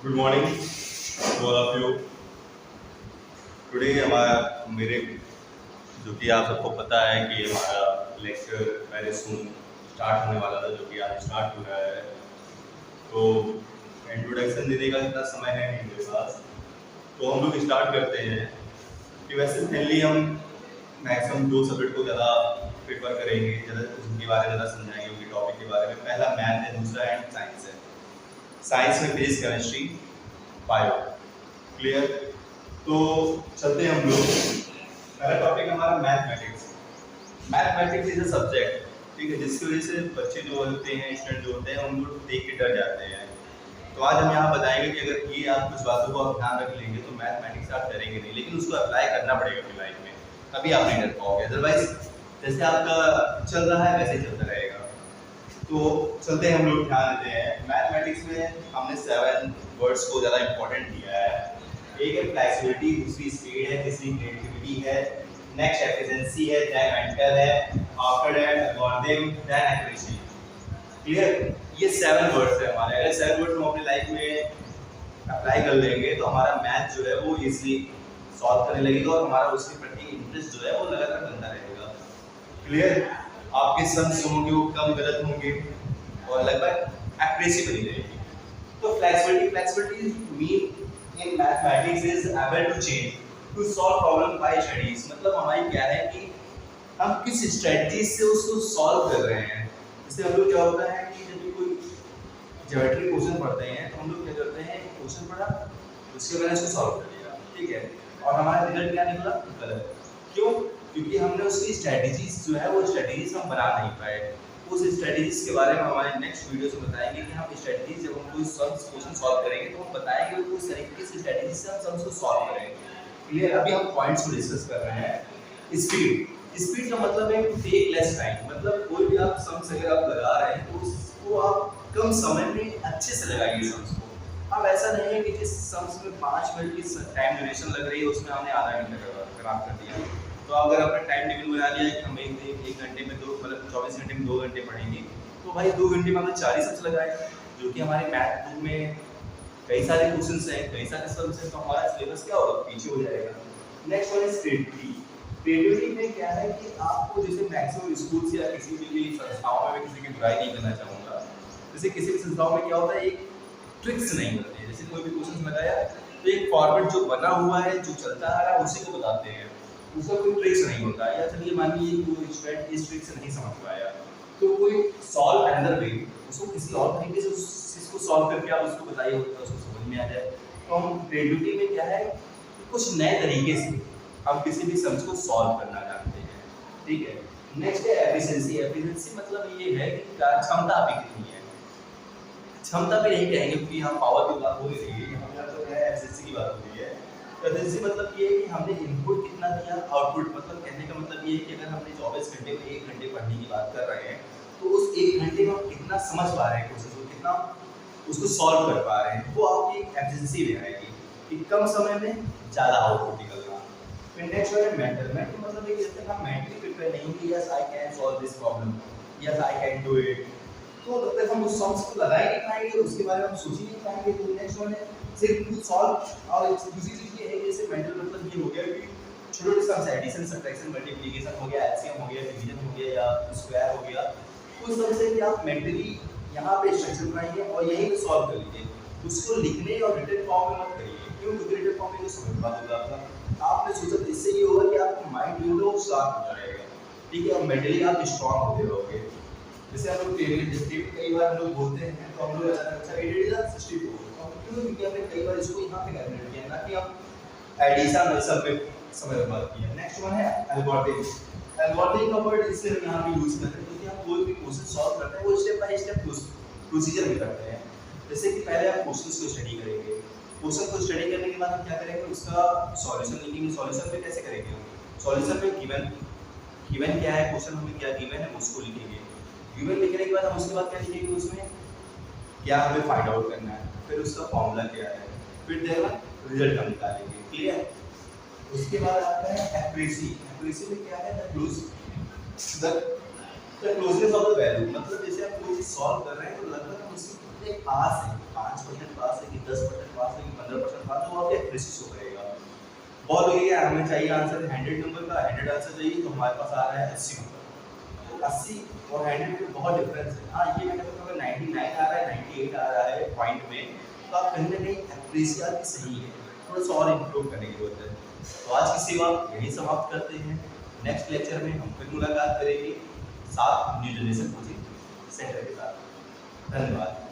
Good morning to all of you. Today हमारा मेरे जो कि आप सबको पता है कि हमारा लेक्चर वेरी सून स्टार्ट होने वाला था, जो कि आज स्टार्ट हो रहा है। तो इंट्रोडक्शन देने का इतना समय है नहीं मेरे पास, तो हम लोग स्टार्ट करते हैं कि वैसे मेनली हम मैक्सिमम दो सब्जेक्ट को ज़्यादा प्रेफर करेंगे, ज़्यादा उनके बारे में ज़्यादा समझाएंगे, उनके टॉपिक के बारे में। पहला मैथ है, दूसरा एंड साइंस है। साइंस में फिजिक्स, केमिस्ट्री, बायो। क्लियर? तो चलते हैं हम लोग। पहला टॉपिक हमारा mathematics. Mathematics is a subject, ठीक है, जिसकी वजह से बच्चे जो होते हैं, स्टूडेंट जो होते हैं, उन लोग देख के डर जाते हैं। तो आज हम यहाँ बताएंगे कि अगर ये आप कुछ बातों को आप ध्यान रख लेंगे तो मैथमेटिक्स आप डरेंगे नहीं, लेकिन उसको अप्लाई करना पड़ेगा अपनी लाइफ में, तभी आप नहीं डर पाओगे। अदरवाइज जैसे आपका चल रहा है वैसे ही चलता रहेगा। तो चलते हैं हम लोग, ध्यान देते हैं। मैथमेटिक्स में हमने 7 वर्ड्स को ज़्यादा इंपॉर्टेंट दिया है। एक है फ्लेक्सिबिलिटी, दूसरी स्पीड है, तीसरी क्रिएटिविटी है, नेक्स्ट एफिशिएंसी है, देन मेंटल है, after that algorithm, then accuracy. Clear? ये 7 वर्ड्स है हमारे। अगर 7 वर्ड्स हम अपनी लाइफ में अप्लाई कर लेंगे तो हमारा मैथ जो है वो इजीली सॉल्व करने लगेगा और हमारा उसके प्रति इंटरेस्ट जो है वो लगातार बनता रहेगा। क्लियर? आपके सम्स होंगे वो कम गलत होंगे और लगभग एक्यूरेसी बनी रहेगी। तो flexibility mean in mathematics is able to change to solve problem by studies. मतलब हमारी क्या है कि हम किस स्ट्रेटजी से उसको सॉल्व कर रहे हैं। जैसे हम लोग क्या होता है कि जब भी कोई ज्योमेट्री क्वेश्चन पढ़ते हैं तो हम लोग क्या करते हैं, क्वेश्चन पढ़ा उसके बाद उसको सॉल्व कर लिया, ठीक है, और हमारा रिजल्ट क्या निकला? गलत। क्यों? क्योंकि हमने उसकी स्ट्रेटजीज जो है वो स्ट्रेटजीज हम बना नहीं पाए। उस स्ट्रेटजीज के बारे में हमारे नेक्स्ट वीडियो से बताएंगे कि हम स्ट्रेटजीज जब हम कोई क्वेश्चन सॉल्व करेंगे तो हम बताएंगे कि उस तरीके से स्ट्रेटजी से हम सम्स को सॉल्व करेंगे। क्लियर? अभी हम पॉइंट्स को डिस्कस कर रहे हैं। स्पीड का मतलब है टेक लेस टाइम। मतलब कोई भी आप सम्स अगर आप लगा रहे हैं तो उसको आप कम समय में अच्छे से लगाइए सम्स को। अब ऐसा नहीं है कि जिस सम्स में 5 मिनट की टाइम ड्यूरेशन लग रही है उसमें हमने आधा घंटा खराब कर दिया। तो अगर आपने टाइम टेबल बना लिया है कि हम एक घंटे में दो, मतलब 24 घंटे में 2 घंटे पढ़ेंगे, तो भाई 2 घंटे में हमने 4 ही सम्स लगाए, जो कि हमारे मैथ बुक में कई सारे क्वेश्चंस हैं, कई सारे सम्स हैं, तो हमारा सिलेबस क्या होगा? पीछे हो जाएगा। नेक्स्ट वन इज क्रिएटिविटी में क्या है कि आपको जैसे मैक्सिमम स्कूल्स या किसी भी संस्थाओं में किसी की बुराई नहीं करना चाहूँगा, जैसे किसी भी संस्थाओं में क्या होता है, एक ट्रिक्स नहीं होती है। जैसे कोई भी क्वेश्चन लगाया तो एक फॉर्मेट जो बना हुआ है, जो चलता आ रहा है, उसी को बताते हैं, उसका कोई ट्रिक्स नहीं होता। या चलिए मान लीजिए कोई स्टूडेंट इस ट्रिक से नहीं समझ पाया तो कोई सॉल्व अनदर वे, उसको किसी और तरीके से उस चीज को सॉल्व करके आप उसको बताइए, उसको समझ में आ जाए। तो हम क्रिएटिविटी में क्या है कि कुछ नए तरीके से हम किसी भी सम्स को सॉल्व करना जानते हैं, ठीक है। नेक्स्ट है एफिशिएंसी मतलब ये है कि क्षमता आपकी कितनी है। क्षमता भी नहीं कहेंगे क्योंकि हम पावर की बात हो रही है, यहाँ तो है एफिशिएंसी की बात हो रही है। एफिशिएंसी मतलब ये है कि हमने इनपुट कितना दिया, आउटपुट, मतलब कहने का मतलब ये है कि अगर हमने 24 घंटे में 1 घंटे पढ़ने की बात कर रहे हैं तो उस 1 घंटे में हम कितना समझ पा रहे हैं क्वेश्चन को, कितना उसको सॉल्व कर पा रहे हैं, वो आपकी एफिशिएंसी में आएगी कि कम समय में ज़्यादा आउटपुट निकलना। फिर नेक्स्ट है मेंटल मतलब ये कहते हैं हम मेंटली प्रिपेयर नहीं कि yes I can solve this problem, yes I can do it. तो जब तक हम उस सम्स को लगा ही नहीं पाएंगे, उसके बारे में हम सोच ही नहीं पाएंगे। तो नेक्स्ट वन है सिर्फ खुद सॉल्व। और दूसरी चीज़ ये है कि जैसे मेंटल मतलब ये हो गया कि छोटे-छोटे सम्स, एडिशन, सब्ट्रैक्शन, मल्टीप्लिकेशन हो गया, एलसीएम हो गया, डिवीजन हो गया या स्क्वायर हो गया, उस तरह से कि आप मेंटली यहाँ पे स्ट्रक्चर बनाइए और यहीं पे सॉल्व कर लीजिए। उसको लिखने और रिटन फॉर्म में मत करिए, क्यों? क्योंकि रिटन फॉर्म में तो समझ पा होगा आपका। आपने सोचा तो इससे ये होगा कि आपका माइंड जो है वो शार्प होता रहेगा, ठीक है, और मेंटली आप स्ट्रांग होते रहोगे। जैसे हम लोग कई बार हम लोग बोलते हैं तो हम लोग अच्छा 8 इज 64, क्यों? क्योंकि हमने कई बार इसको यहाँ पे कैलकुलेट किया ना कि हम एडिशन और सब पे समय बर्बाद किया। नेक्स्ट वन है एल्गोरिथम। एल्गोरिथम का वर्ड इसलिए हम यहाँ पे यूज करते हैं क्योंकि हम कोई भी क्वेश्चन सॉल्व करते हैं वो स्टेप बाय स्टेप प्रोसीजर में करते हैं। जैसे कि पहले आप क्वेश्चंस को स्टडी करेंगे, क्वेश्चन को स्टडी करने के बाद हम क्या करेंगे, उसका सॉल्यूशन लिखेंगे। सॉल्यूशन पे कैसे करेंगे? सॉल्यूशन पे गिवन क्या है, क्वेश्चन हमें क्या गिवन है उसको लिखेंगे। गिवन लिखने के बाद हम उसके बाद क्या लिखेंगे, उसमें क्या हमें फाइंड आउट करना है, फिर उसका फॉर्मूला क्या है, फिर देगा रिजल्ट हम निकालेंगे। क्लियर? उसके बाद आता है एक्यूरेसी। एक्यूरेसी में क्या है, the closeness of the value. मतलब जैसे आप कोई चीज सॉल्व कर रहे हैं तो लगभग हम उसके पास है, 5% पास है कि 10% एक्यूरेसी शो करेगा। बहुत हो गया, हमें चाहिए आंसर 100 नंबर का, 100 आंसर चाहिए तो हमारे पास आ रहा है 80 नंबर। तो 80 और 100 में बहुत डिफरेंस है। हाँ ये मैंने बताया 99 आ रहा है, 98 आ रहा है पॉइंट में, तो आप कहीं ना कहीं एक्यूरेसी आपकी सही है, थोड़ा सा और इम्प्रूव करने की जरूरत है। तो आज की सेवा यही समाप्त करते हैं। नेक्स्ट लेक्चर में हम फिर मुलाकात करेंगे साथ न्यू जनरेशन कोचिंग सेंटर के साथ। धन्यवाद।